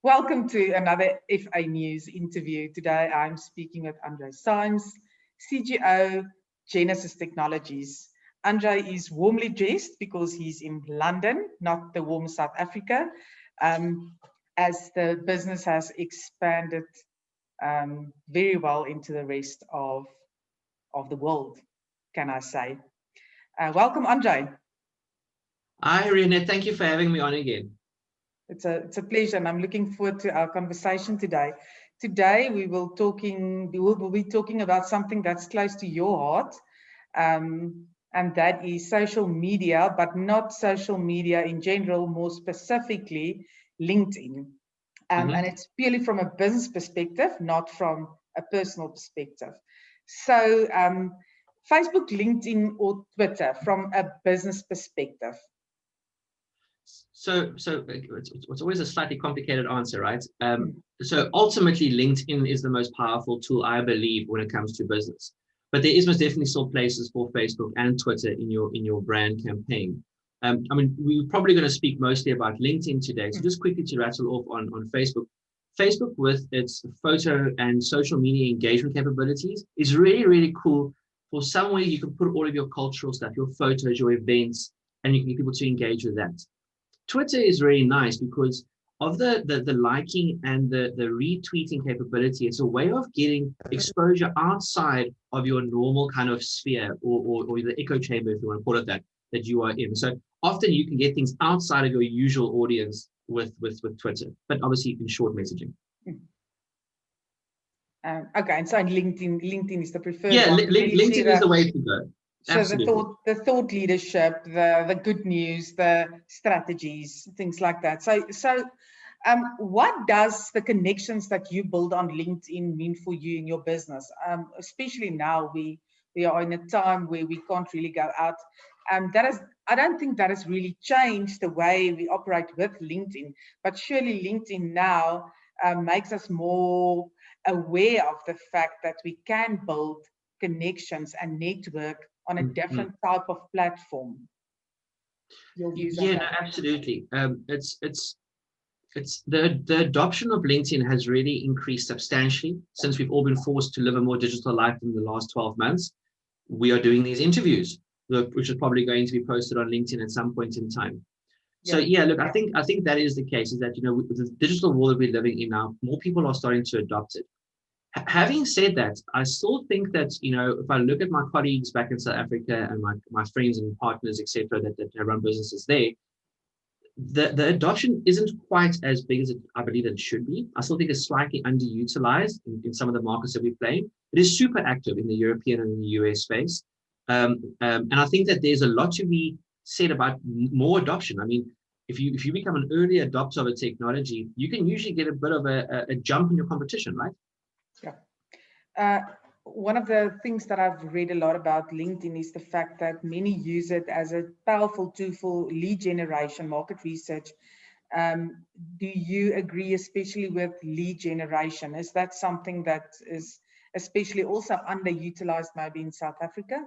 Welcome to another FAnews interview. Today I'm speaking with Andre Symes, CGO, Genesis Technologies. Andre is warmly dressed because he's in London, not the warm South Africa, as the business has expanded very well into the rest of the world, can I say. Welcome, Andre. Hi, Renee. Thank you for having me on again. It's a pleasure, and I'm looking forward to our conversation today. Today we will be talking about something that's close to your heart, and that is social media, but not social media in general, more specifically LinkedIn. And it's purely from a business perspective, not from a personal perspective. So Facebook, LinkedIn, or Twitter from a business perspective. So it's always a slightly complicated answer, right? So ultimately, LinkedIn is the most powerful tool, I believe, when it comes to business. But there is most definitely still places for Facebook and Twitter in your brand campaign. I mean, we're probably going to speak mostly about LinkedIn today. So just quickly to rattle off on Facebook. Facebook, with its photo and social media engagement capabilities, is really, really cool for somewhere you can put all of your cultural stuff, your photos, your events, and you can get people to engage with that. Twitter is really nice because of the liking and the retweeting capability. It's a way of getting exposure outside of your normal kind of sphere or the echo chamber, if you want to call it that you are in. So often you can get things outside of your usual audience with Twitter, but obviously in short messaging. Okay, and so LinkedIn is the preferred one. one. LinkedIn is the way to go. So the thought leadership, the good news, the strategies, things like that. So what does the connections that you build on LinkedIn mean for you in your business? Especially now we are in a time where we can't really go out. I don't think that has really changed the way we operate with LinkedIn, but surely LinkedIn now makes us more aware of the fact that we can build connections and network on a different type of platform. Yeah, no, absolutely. It's the adoption of LinkedIn has really increased substantially since we've all been forced to live a more digital life in the last 12 months. We are doing these interviews, which is probably going to be posted on LinkedIn at some point in time. So yeah, look, I think that is the case, is that, you know, with the digital world that we're living in now, more people are starting to adopt it. Having said that, I still think that, you know, if I look at my colleagues back in South Africa and my friends and partners, etc., that run businesses there, the adoption isn't quite as big as I believe it should be. I still think it's slightly underutilized in some of the markets that we play. It is super active in the European and the US space. And I think that there's a lot to be said about more adoption. I mean, if you become an early adopter of a technology, you can usually get a bit of a jump in your competition, right? Yeah. One of the things that I've read a lot about LinkedIn is the fact that many use it as a powerful tool for lead generation, market research. Do you agree, especially with lead generation? Is that something that is especially also underutilized maybe in South Africa?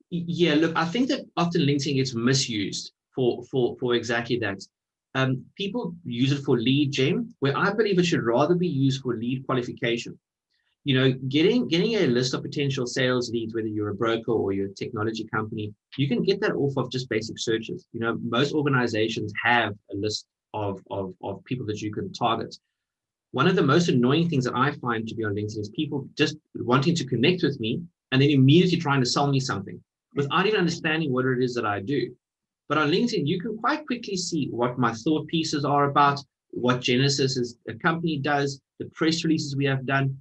Yeah, look, I think that often LinkedIn gets misused for exactly that. People use it for lead gen, where I believe it should rather be used for lead qualification. You know, getting a list of potential sales leads, whether you're a broker or you're a technology company, you can get that off of just basic searches. You know, most organizations have a list of people that you can target. One of the most annoying things that I find to be on LinkedIn is people just wanting to connect with me and then immediately trying to sell me something without even understanding what it is that I do. But on LinkedIn, you can quite quickly see what my thought pieces are about, what Genesis as a company does, the press releases we have done.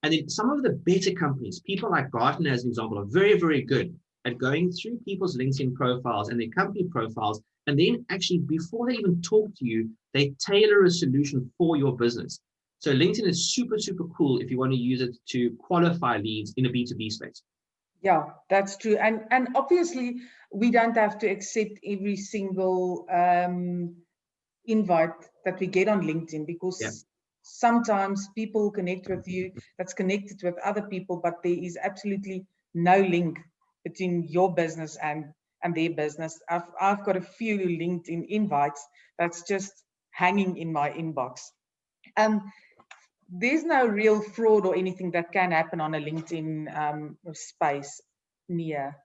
And then some of the better companies, people like Gartner, as an example, are very, very good at going through people's LinkedIn profiles and their company profiles. And then actually, before they even talk to you, they tailor a solution for your business. So LinkedIn is super, super cool if you want to use it to qualify leads in a B2B space. Yeah, that's true. And obviously, we don't have to accept every single invite that we get on LinkedIn, because sometimes people connect with you that's connected with other people, but there is absolutely no link between your business and their business. I've got a few LinkedIn invites that's just hanging in my inbox. There's no real fraud or anything that can happen on a LinkedIn space near.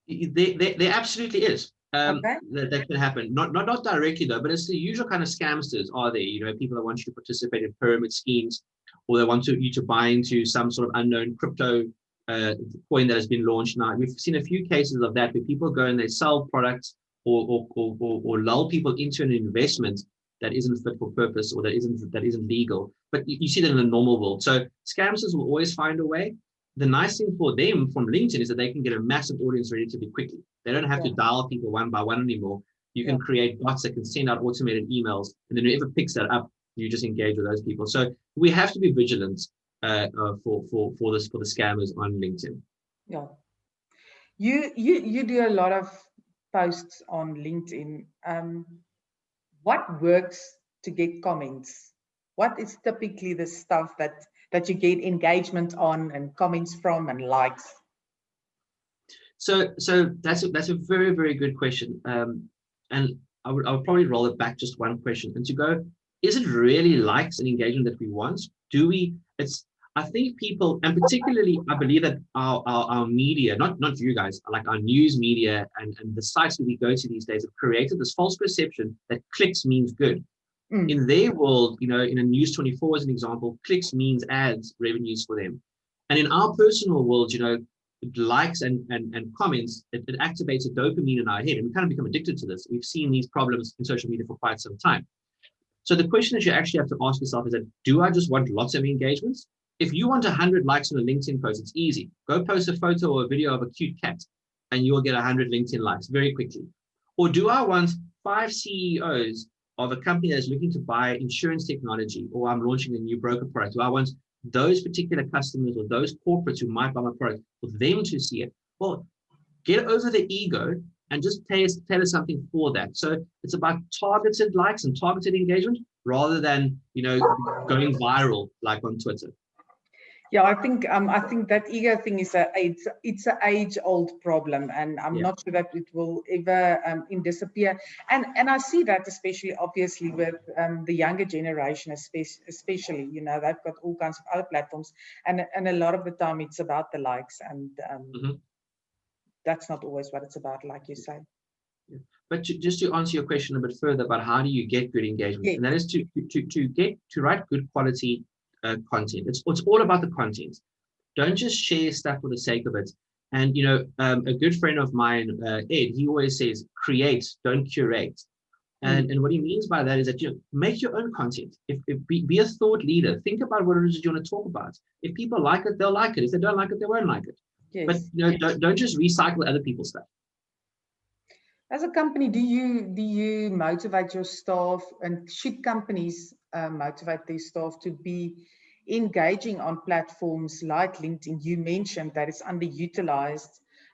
There absolutely is. Okay. That can happen. Not directly though, but it's the usual kind of scamsters are there. You know, people that want you to participate in pyramid schemes, or they want you to buy into some sort of unknown crypto coin that has been launched. Now we've seen a few cases of that where people go and they sell products or lull people into an investment that isn't fit for purpose or that isn't legal. But you see that in the normal world. So scamsters will always find a way. The nice thing for them from LinkedIn is that they can get a massive audience relatively quickly. They don't have to dial people one by one anymore. You can create bots that can send out automated emails, and then whoever picks that up, you just engage with those people. So we have to be vigilant for the scammers on LinkedIn. Yeah. You do a lot of posts on LinkedIn. What works to get comments? What is typically the stuff that you get engagement on and comments from and likes? So that's a very, very good question. And I would probably roll it back just one question and to go, is it really likes and engagement that we want? I think people, and particularly I believe that our media, not you guys, like our news media and the sites that we go to these days have created this false perception that clicks means good. In their world, you know, in a News 24 as an example, clicks means ads, revenues for them. And in our personal world, you know, likes and comments, it activates a dopamine in our head, and we kind of become addicted to this. We've seen these problems in social media for quite some time. So the question that you actually have to ask yourself is that, do I just want lots of engagements? If you want 100 likes on a LinkedIn post, it's easy. Go post a photo or a video of a cute cat, and you'll get 100 LinkedIn likes very quickly. Or do I want 5 CEOs of a company that's looking to buy insurance technology, or I'm launching a new broker product? Do I want those particular customers or those corporates who might buy my product for them to see it? Well, get over the ego and just tell us something for that. So it's about targeted likes and targeted engagement rather than, you know, going viral like on Twitter. Yeah, I think that ego thing is it's an age-old problem, and I'm not sure that it will ever disappear. And I see that especially obviously with the younger generation, especially, you know, they've got all kinds of other platforms, and a lot of the time it's about the likes, and that's not always what it's about, like you say. But just to answer your question a bit further about how do you get good engagement, and that is to write good quality content. It's all about the content. Don't just share stuff for the sake of it. And you know, a good friend of mine, Ed, he always says, create, don't curate. And what he means by that is that, you know, make your own content. Be a thought leader. Think about what it is you want to talk about. If people like it, they'll like it. If they don't like it, they won't like it. Yes. But you know, don't just recycle other people's stuff. As a company, do you motivate your staff, and should companies motivate their staff to be engaging on platforms like LinkedIn? You mentioned that it's underutilized.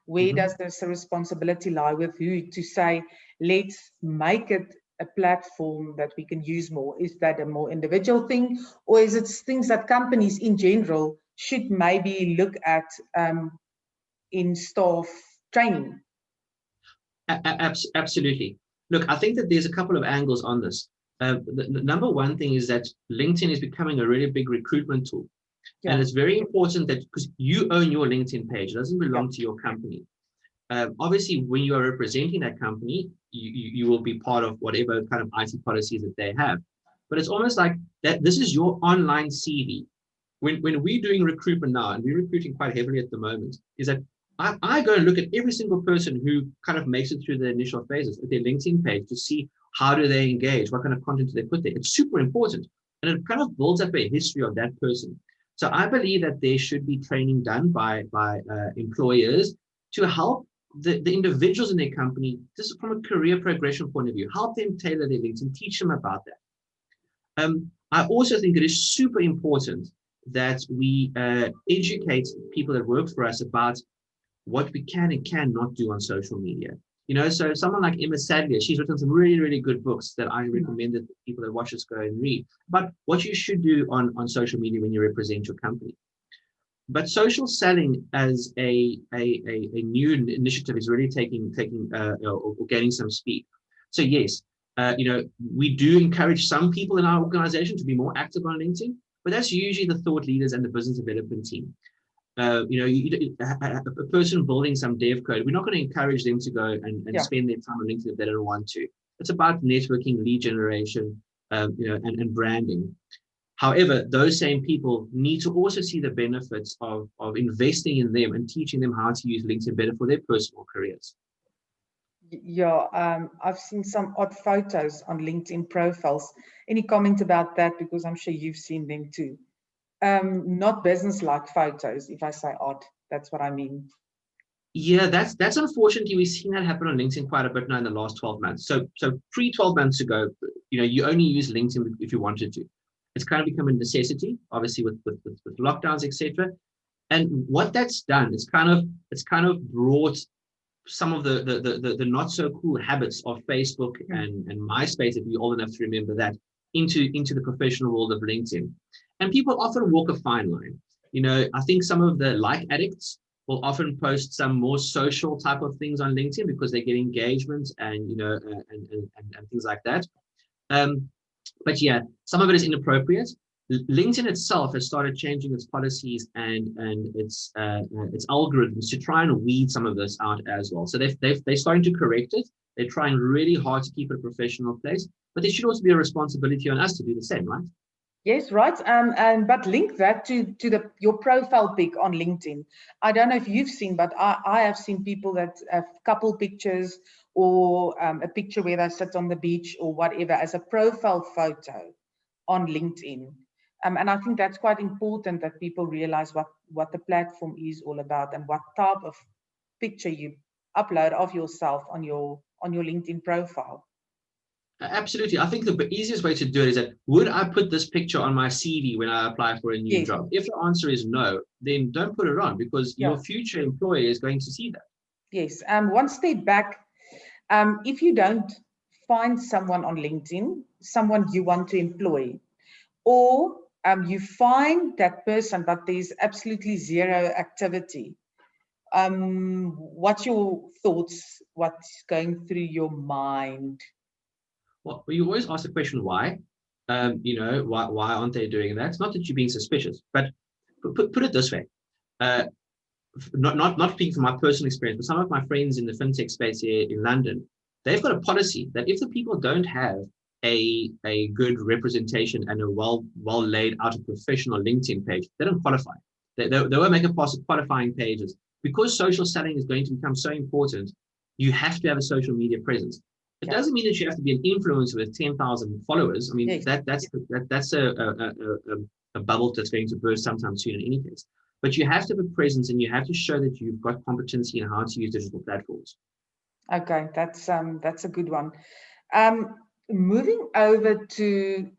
Where does this responsibility lie with who to say, let's make it a platform that we can use more? Is that a more individual thing, or is it things that companies in general should maybe look at in staff training? Absolutely. Look, I think that there's a couple of angles on this. The number one thing is that LinkedIn is becoming a really big recruitment tool. Yeah. And it's very important that, because you own your LinkedIn page, it doesn't belong to your company. Obviously, when you are representing that company, you will be part of whatever kind of IT policies that they have. But it's almost like that this is your online CV. When we're doing recruitment now, and we're recruiting quite heavily at the moment, is that I go and look at every single person who kind of makes it through the initial phases at their LinkedIn page to see how do they engage, what kind of content do they put there. It's super important. And it kind of builds up a history of that person. So I believe that there should be training done by employers to help the individuals in their company, just from a career progression point of view, help them tailor their LinkedIn, teach them about that. I also think it is super important that we educate people that work for us about what we can and cannot do on social media. You know, so someone like Emma Sadlier, she's written some really, really good books that I recommend that people that watch us go and read about what you should do on social media when you represent your company. But social selling as a new initiative is really taking or gaining some speed. So yes, We do encourage some people in our organization to be more active on LinkedIn, but that's usually the thought leaders and the business development team. A person building some dev code, we're not going to encourage them to go and spend their time on LinkedIn if they don't want to. It's about networking, lead generation, and branding. However, those same people need to also see the benefits of investing in them and teaching them how to use LinkedIn better for their personal careers. Yeah, I've seen some odd photos on LinkedIn profiles. Any comment about that? Because I'm sure you've seen them too. Not business-like photos, if I say odd, that's what I mean. Yeah, that's unfortunately, we've seen that happen on LinkedIn quite a bit now in the last 12 months. So pre-12 months ago, you only use LinkedIn if you wanted to. It's kind of become a necessity, obviously with lockdowns, etc. And what that's done is kind of brought some of the not so cool habits of Facebook and MySpace, if you're old enough to remember that, into the professional world of LinkedIn. And people often walk a fine line. I think some of the like addicts will often post some more social type of things on LinkedIn because they get engagement and and things like that. But yeah, some of it is inappropriate. LinkedIn itself has started changing its policies and its algorithms to try and weed some of this out as well. So they're starting to correct it. They're trying really hard to keep it a professional place, but there should also be a responsibility on us to do the same, right? Yes, right. But link that to your profile pic on LinkedIn. I don't know if you've seen, but I have seen people that have couple pictures or a picture where they sit on the beach or whatever as a profile photo on LinkedIn. And I think that's quite important that people realize what the platform is all about and what type of picture you upload of yourself on your LinkedIn profile. Absolutely. I think the easiest way to do it is that, would I put this picture on my CV when I apply for a new job? If the answer is no, then don't put it on, because your future employer is going to see that. Yes. One step back, if you don't find someone on LinkedIn, someone you want to employ, or you find that person, but there's absolutely zero activity, what's your thoughts? What's going through your mind? Well, you always ask the question, why? Why aren't they doing that? It's not that you're being suspicious, but put it this way. Not speaking from my personal experience, but some of my friends in the fintech space here in London, they've got a policy that if the people don't have a good representation and a well laid out a professional LinkedIn page, they don't qualify. They won't make a pass of qualifying pages. Because social selling is going to become so important, you have to have a social media presence. It doesn't mean that you have to be an influencer with 10,000 followers. I mean, that's a bubble that's going to burst sometime soon in any case. But you have to have a presence, and you have to show that you've got competency in how to use digital platforms. Okay, that's a good one. Moving over to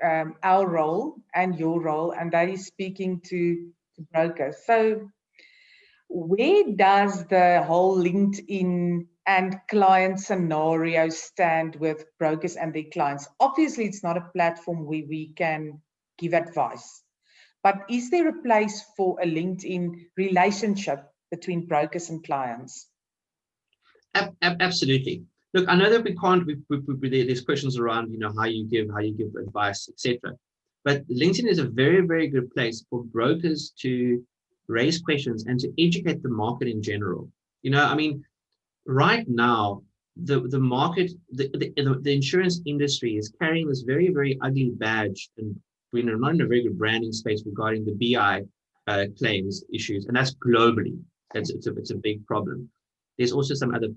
our role and your role, and that is speaking to brokers. So where does the whole LinkedIn and client scenario stand with brokers and their clients? Obviously, it's not a platform where we can give advice, but is there a place for a LinkedIn relationship between brokers and clients? Absolutely. Look, I know that we can't. There's questions around, how you give advice, etc. But LinkedIn is a very, very good place for brokers to raise questions and to educate the market in general. I mean, right now, the market, the insurance industry is carrying this very, very ugly badge, and we're not in a very good branding space regarding the BI claims issues, and that's globally. It's a big problem. There's also some other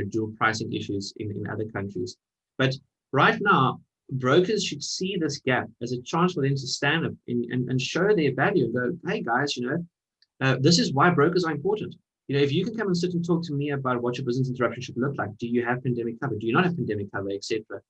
dual pricing issues in other countries. But right now, brokers should see this gap as a chance for them to stand up and show their value and go, hey guys, this is why brokers are important. If you can come and sit and talk to me about what your business interruption should look like, do you have pandemic cover? Do you not have pandemic cover, etc.?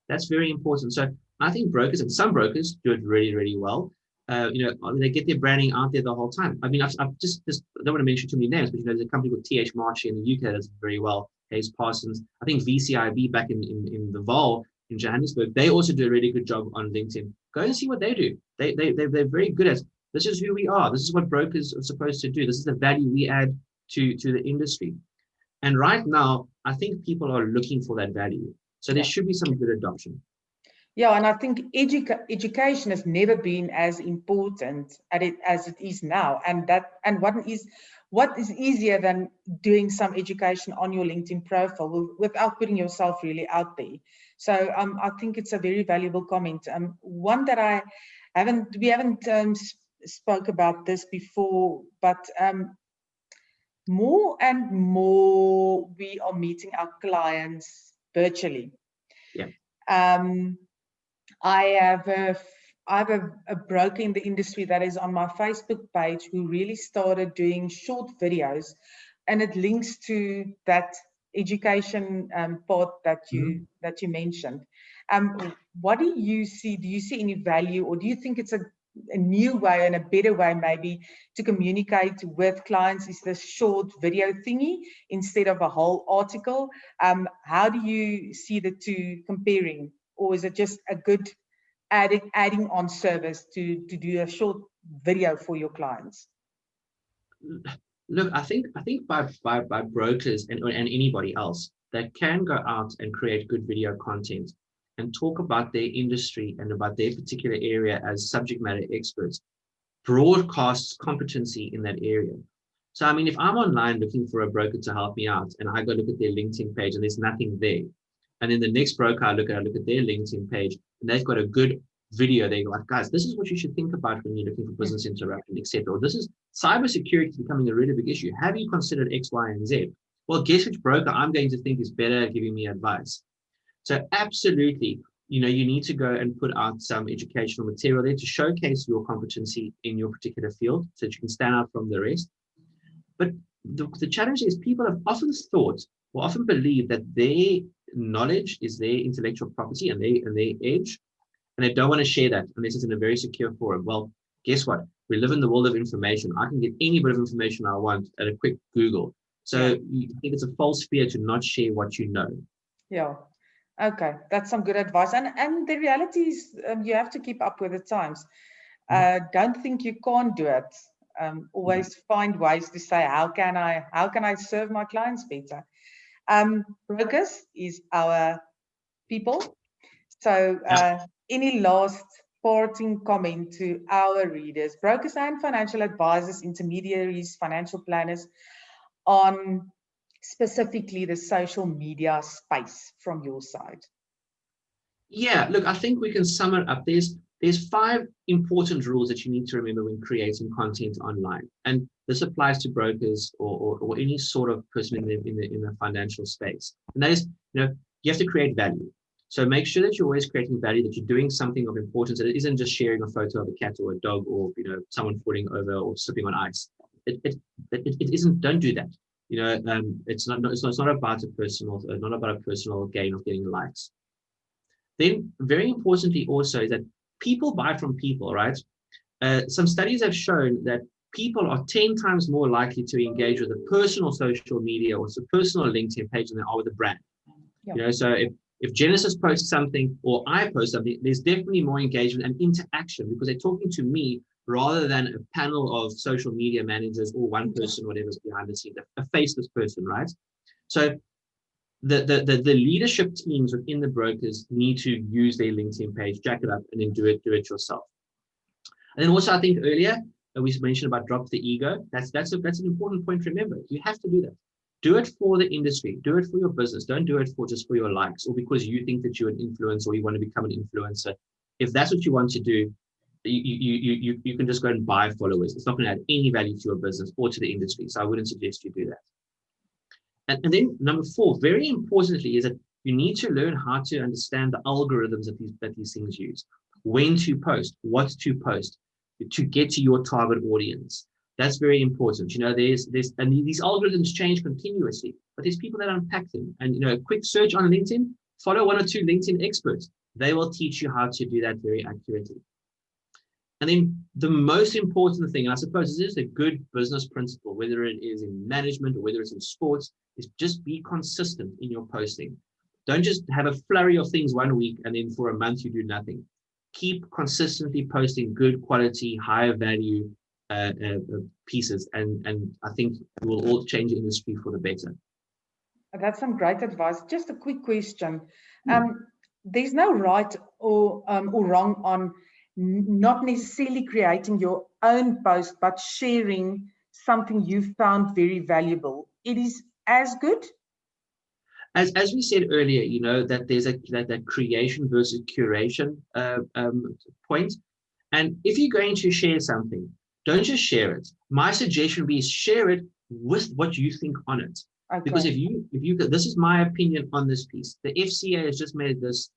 That's very important. So I think brokers, and some brokers do it really, really well. They get their branding out there the whole time. I mean, I've just I don't want to mention too many names, but there's a company called TH March in the UK that does it very well. Hayes Parsons, I think VCIB back in the Vaal in Johannesburg, they also do a really good job on LinkedIn. Go and see what they do. They're very good at it. This is who we are. This is what brokers are supposed to do. This is the value we add to the industry. And right now, I think people are looking for that value. So there should be some good adoption. Yeah, and I think education has never been as important as it is now. And what is easier than doing some education on your LinkedIn profile without putting yourself really out there. So I think it's a very valuable comment. One that we haven't spoke about this before, but more and more we are meeting our clients virtually. Yeah. I have a broker in the industry that is on my Facebook page who really started doing short videos, and it links to that education part that you mentioned. What do you see? Do you see any value, or do you think it's a new way and a better way maybe to communicate with clients is this short video thingy instead of a whole article? How do you see the two comparing? Or is it just a good adding on service to do a short video for your clients? Look, I think by brokers and anybody else that can go out and create good video content and talk about their industry and about their particular area as subject matter experts, broadcasts competency in that area. So, I mean, if I'm online looking for a broker to help me out and I go look at their LinkedIn page and there's nothing there, and then the next broker I look at their LinkedIn page and they've got a good video, they go like, guys, this is what you should think about when you're looking for business interruption, etc. Or this is cybersecurity becoming a really big issue. Have you considered X, Y, and Z? Well, guess which broker I'm going to think is better at giving me advice. So absolutely, you need to go and put out some educational material there to showcase your competency in your particular field so that you can stand out from the rest. But the challenge is people have often thought or often believe that their knowledge is their intellectual property and their edge, and they don't want to share that unless it's in a very secure forum. Well, guess what? We live in the world of information. I can get any bit of information I want at a quick Google. So you think it's a false fear to not share what you know. Yeah. Okay, that's some good advice. And the reality is you have to keep up with the times. Don't think you can't do it. Always find ways to say, how can I serve my clients better? Brokers is our people. So any last parting comment to our readers, brokers and financial advisors, intermediaries, financial planners, on specifically the social media space from your side? Yeah, look, I think we can sum it up. There's 5 important rules that you need to remember when creating content online, and this applies to brokers or any sort of person in the financial space. And that is, you have to create value. So make sure that you're always creating value, that you're doing something of importance, that it isn't just sharing a photo of a cat or a dog or someone falling over or slipping on ice. It isn't. Don't do that. It's not about a personal gain of getting likes. Then, very importantly, also is that people buy from people, right? Some studies have shown that people are 10 times more likely to engage with a personal social media or a personal LinkedIn page than they are with a brand. Yeah. So if Genesis posts something or I post something, there's definitely more engagement and interaction because they're talking to me rather than a panel of social media managers or one person, whatever's behind the scenes, a faceless person, right? So the leadership teams within the brokers need to use their LinkedIn page, jack it up, and then do it yourself. And then also, I think earlier we mentioned about drop the ego. That's an important point to remember. You have to do that. Do it for the industry. Do it for your business. Don't do it just for your likes or because you think that you're an influencer or you want to become an influencer. If that's what you want to do, you can just go and buy followers. It's not going to add any value to your business or to the industry. So I wouldn't suggest you do that. And then number 4, very importantly, is that you need to learn how to understand the algorithms that these things use. When to post, what to post, to get to your target audience. That's very important. And these algorithms change continuously, but there's people that unpack them. And a quick search on LinkedIn, follow 1 or 2 LinkedIn experts. They will teach you how to do that very accurately. And then the most important thing, and I suppose this is a good business principle, whether it is in management or whether it's in sports, is just be consistent in your posting. Don't just have a flurry of things 1 week and then for a month you do nothing. Keep consistently posting good quality, higher value pieces, and I think it will all change the industry for the better. That's some great advice. Just a quick question. There's no right or wrong on not necessarily creating your own post, but sharing something you found very valuable. It is as good. As we said earlier, you know, that there's that creation versus curation point. And if you're going to share something, don't just share it. My suggestion would be share it with what you think on it. Okay. Because if you this is my opinion on this piece. The FCA has just made this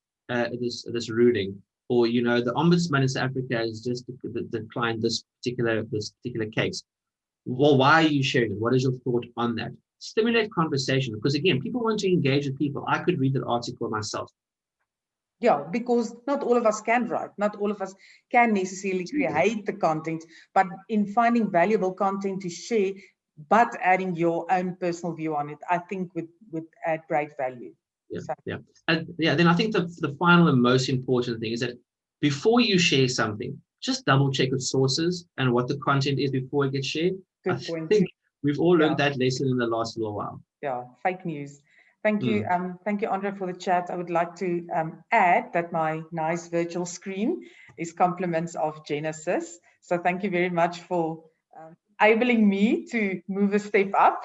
ruling, or you know, the Ombudsman in South Africa has just declined this particular case. Well, why are you sharing it? What is your thought on that? Stimulate conversation, because again, people want to engage with people. I could read that article myself. Yeah, because not all of us can write, not all of us can necessarily create the content, but in finding valuable content to share, but adding your own personal view on it, I think would add great value. Yeah, so. Yeah. Then I think the final and most important thing is that before you share something, just double check with sources and what the content is before it gets shared. Good point. I think we've all learned that lesson in the last little while. Yeah, fake news. Thank you. Thank you, Andre, for the chat. I would like to add that my nice virtual screen is compliments of Genesis. So thank you very much for enabling me to move a step up.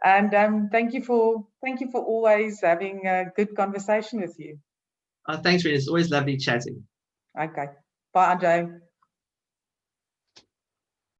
And thank you for always having a good conversation with you. Thanks, Rena. It's always lovely chatting. Okay. Bye, Andre.